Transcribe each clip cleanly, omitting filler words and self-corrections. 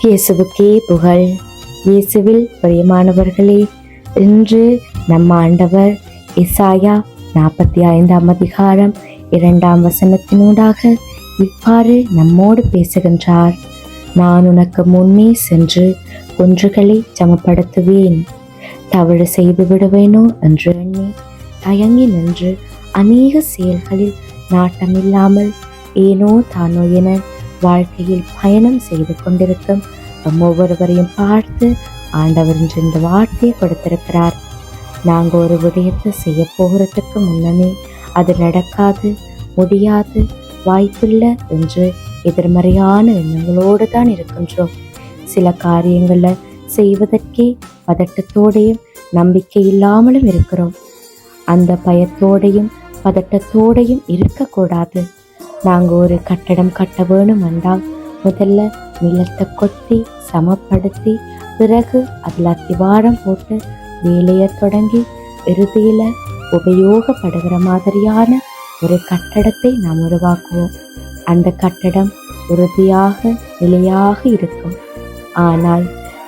இயேசுவுக்கே புகழ். இயேசுவில் பிரியமானவர்களே, இன்று நம் ஆண்டவர் எசாயா 45 அதிகாரம் 2 வசனத்தினூடாக இவ்வாறு நம்மோடு பேசுகின்றார். நான் உனக்கு முன்னே சென்று குன்றுகளை சமப்படுத்துவேன், தவறு செய்து விடுவேனோ என்று எண்ணி தயங்கி நின்று அநேக செயல்களில் நாட்டமில்லாமல் ஏனோ தானோ என வாழ்க்கையில் பயணம் செய்து கொண்டிருக்கும் ஒவ்வொருவரையும் பார்த்து ஆண்டவர் இந்த வார்த்தையை கொடுத்திருக்கிறார். நாங்கள் ஒரு விடயத்தை செய்ய போகிறதுக்கு முன்னமே அது நடக்காது, முடியாது, வாய்ப்பில்லை என்று எதிர்மறையான எண்ணங்களோடு தான் இருக்கின்றோம். சில காரியங்களை செய்வதற்கே பதட்டத்தோடையும் நம்பிக்கை இல்லாமலும் இருக்கிறோம். அந்த பயத்தோடையும் பதட்டத்தோடையும் இருக்கக்கூடாது. நாங்கள் ஒரு கட்டடம் கட்ட வேணும் என்றால் முதல்ல நிலத்தை கொத்தி சமப்படுத்தி பிறகு அதில் அத்திவாரம் போட்டு வேலையை தொடங்கி இறுதியில் உபயோகப்படுகிற மாதிரியான ஒரு கட்டடத்தை நாம் உருவாக்குவோம். அந்த கட்டடம் உறுதியாக நிலையாக இருக்கும். ஆனால்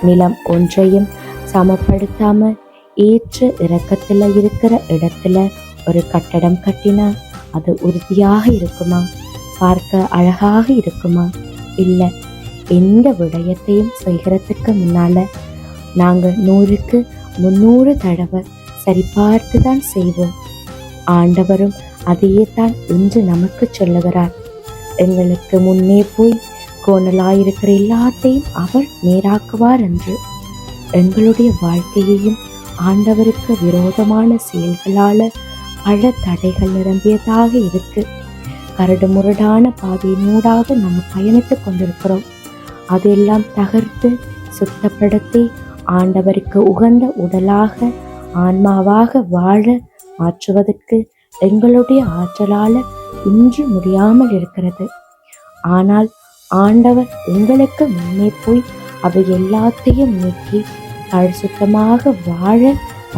நிலம் ஒன்றையும் சமப்படுத்தாமல் ஏற்ற இறக்கத்தில் இருக்கிற இடத்துல ஒரு கட்டடம் கட்டினா அது உறுதியாக இருக்குமா? பார்க்க அழகாக இருக்குமா? இல்லை. எந்த விடயத்தையும் செய்கிறதுக்கு முன்னால நாங்கள் 100க்கு 300 தடவை சரி பார்த்து தான் செய்வோம். ஆண்டவரும் அதையே தான் இன்று நமக்கு சொல்லுகிறார். எங்களுக்கு முன்னே போய் கோணலாயிருக்கிற எல்லாத்தையும் அவர் நேராக்குவார் என்று. எங்களுடைய வாழ்க்கையையும் ஆண்டவருக்கு விரோதமான செயல்களால் பல தடைகள் நிரம்பியதாக இருக்கு. கரடு முரடான பாதையினூடாக நம்ம பயணித்து கொண்டிருக்கிறோம். அதெல்லாம் தகர்த்து சுத்தப்படுத்தி ஆண்டவருக்கு உகந்த உடலாக ஆன்மாவாக வாழ மாற்றுவதற்கு எங்களுடைய ஆற்றலால் இன்று முடியாமல் இருக்கிறது. ஆனால் ஆண்டவர் எங்களுக்கு முன்னே போய் அவை எல்லாத்தையும் நீக்கி சுத்தமாக வாழ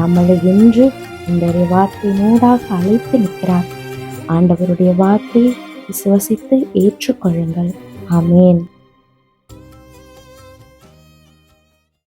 நம்மளை இன்று இந்த வார்த்தையினூடாக அழைத்து நிற்கிறார். ஆண்டவருடைய வார்த்தையை விசுவசித்து ஏற்றுக்கொள்ளுங்கள். ஆமேன்.